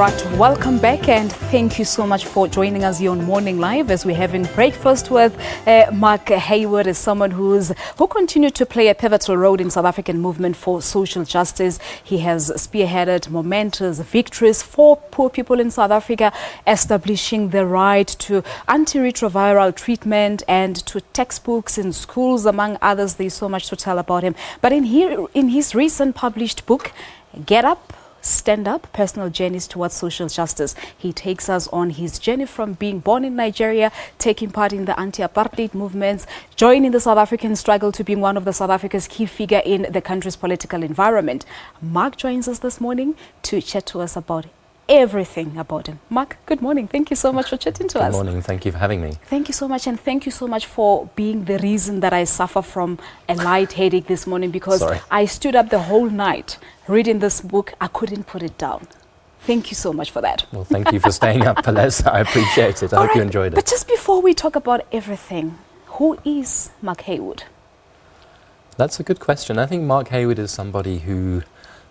right, welcome back and thank you so much for joining us here on Morning Live as we're having breakfast with Mark Heywood, as someone who continued to play a pivotal role in South African movement for social justice. He has spearheaded momentous victories for poor people in South Africa, establishing the right to antiretroviral treatment and to textbooks in schools, among others. There's so much to tell about him. But in his recent published book, Get Up, Stand Up, Personal Journeys Towards Social Justice, he takes us on his journey from being born in Nigeria, taking part in the Anti-Apartheid Movements, joining the South African struggle to being one of the South Africa's key figure in the country's political environment. Mark joins us this morning to chat to us about everything about him. Mark, good morning. Thank you so much for chatting to us. Good morning. Thank you for having me. Thank you so much, and thank you so much for being the reason that I suffer from a light headache this morning, because I stood up the whole night reading this book. I couldn't put it down. Thank you so much for that. Well, thank you for staying up, Palesa. I appreciate it. I hope you enjoyed it. But just before we talk about everything, who is Mark Heywood? That's a good question. I think Mark Heywood is somebody who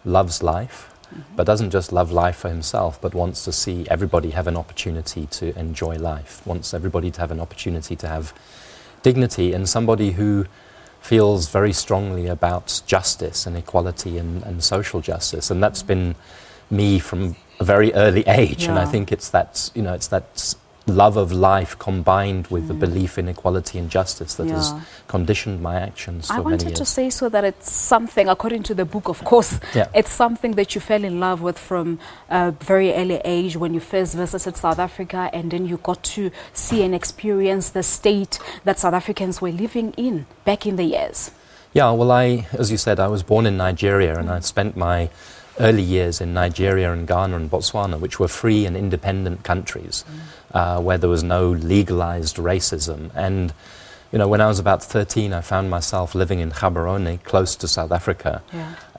loves life, but doesn't just love life for himself, but wants to see everybody have an opportunity to enjoy life, wants everybody to have an opportunity to have dignity, and somebody who feels very strongly about justice and equality and social justice. And that's been me from a very early age. And I think it's that, it's that love of life combined with the belief in equality and justice that has conditioned my actions for many years. I wanted to say so that it's something, according to the book, of course, it's something that you fell in love with from a very early age when you first visited South Africa, and then you got to see and experience the state that South Africans were living in back in the years. Yeah, well, as you said, I was born in Nigeria, and I spent my early years in Nigeria and Ghana and Botswana, which were free and independent countries, where there was no legalized racism. And, when I was about 13, I found myself living in Gaborone, close to South Africa.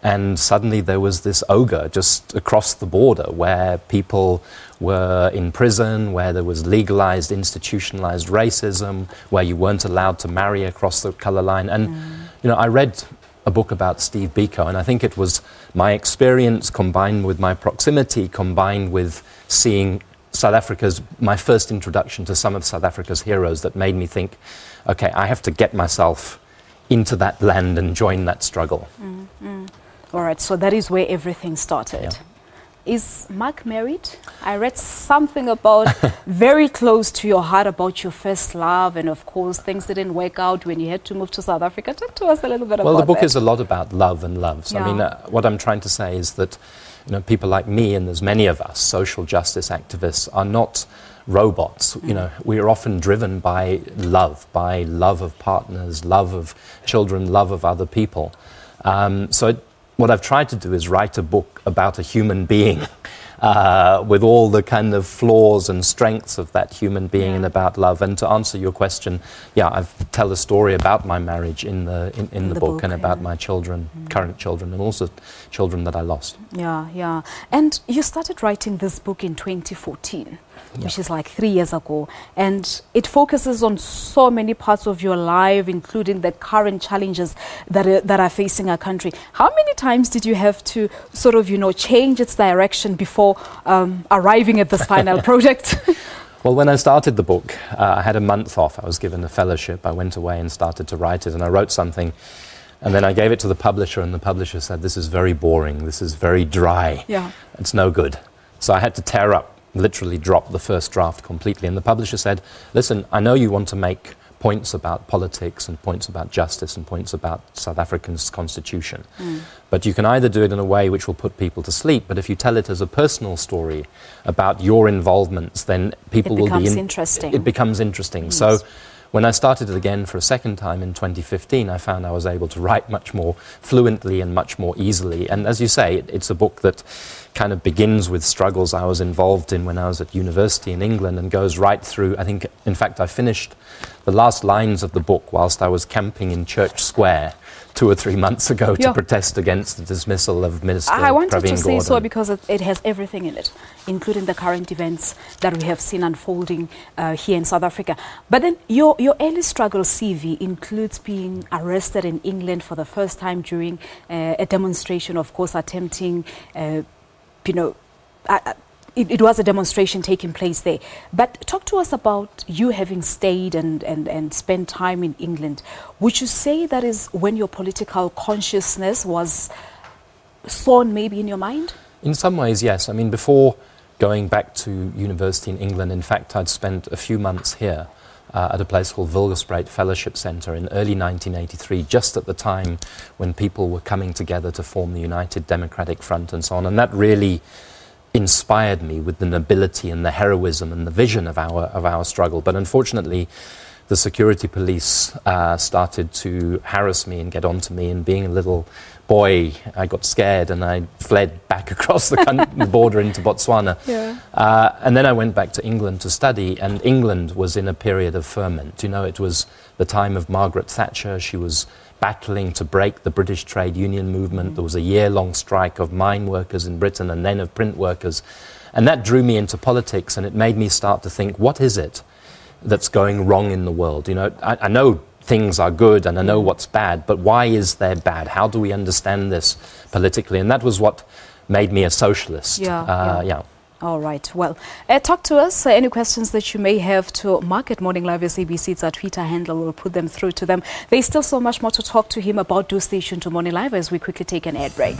And suddenly there was this ogre just across the border where people were in prison, where there was legalized, institutionalized racism, where you weren't allowed to marry across the color line. And, I read a book about Steve Biko, and I think it was my experience combined with my proximity, combined with seeing South Africa's, my first introduction to some of South Africa's heroes, that made me think, okay, I have to get myself into that land and join that struggle. All right, so that is where everything started. Is Mark married? I read something about very close to your heart about your first love, and of course things didn't work out when you had to move to South Africa. Talk to us a little bit about that. Well, the book is a lot about love and loves. I mean, what I'm trying to say is that people like me, and there's many of us, social justice activists, are not robots. We are often driven by love of partners, love of children, love of other people. What I've tried to do is write a book about a human being with all the kind of flaws and strengths of that human being and about love. And to answer your question, I tell a story about my marriage in the book and about my children, current children, and also children that I lost. And you started writing this book in 2014. Which is like 3 years ago, and it focuses on so many parts of your life, including the current challenges that are facing our country. How many times did you have to sort of, change its direction before arriving at this final project? Well, when I started the book, I had a month off. I was given a fellowship. I went away and started to write it, and I wrote something, and then I gave it to the publisher, and the publisher said, "This is very boring. This is very dry. It's no good." So I had to literally drop the first draft completely. And the publisher said, "Listen, I know you want to make points about politics and points about justice and points about South Africa's constitution, but you can either do it in a way which will put people to sleep, but if you tell it as a personal story about your involvements, then people will be interesting. It becomes interesting." Yes. So when I started it again for a second time in 2015, I found I was able to write much more fluently and much more easily. And as you say, it's a book that kind of begins with struggles I was involved in when I was at university in England and goes right through. I think, in fact, I finished the last lines of the book whilst I was camping in Church Square 2 or 3 months ago to protest against the dismissal of Minister Pravin Gordhan. I wanted to say so because it has everything in it, including the current events that we have seen unfolding here in South Africa. But then your early struggle CV includes being arrested in England for the first time during a demonstration, of course, attempting it was a demonstration taking place there. But talk to us about you having stayed and spent time in England. Would you say that is when your political consciousness was sown maybe in your mind? In some ways, yes. I mean, before going back to university in England, in fact, I'd spent a few months here at a place called Wilgespreid Fellowship Centre in early 1983, just at the time when people were coming together to form the United Democratic Front and so on. And that really inspired me with the nobility and the heroism and the vision of our struggle. But unfortunately, the security police started to harass me and get onto me, and being a little boy, I got scared and I fled back across the border into Botswana. Yeah. And then I went back to England to study, and England was in a period of ferment. You know, it was the time of Margaret Thatcher. She was battling to break the British trade union movement. There was a year-long strike of mine workers in Britain and then of print workers. And that drew me into politics, and it made me start to think, what is it that's going wrong in the world? You know, I know things are good and I know what's bad, but why is there bad? How do we understand this politically? And that was what made me a socialist. Yeah. All right. Well, talk to us. Any questions that you may have to Mark at Morning Live SABC. It's our Twitter handle. We'll put them through to them. There's still so much more to talk to him about. Do stay tuned to Morning Live as we quickly take an ad break.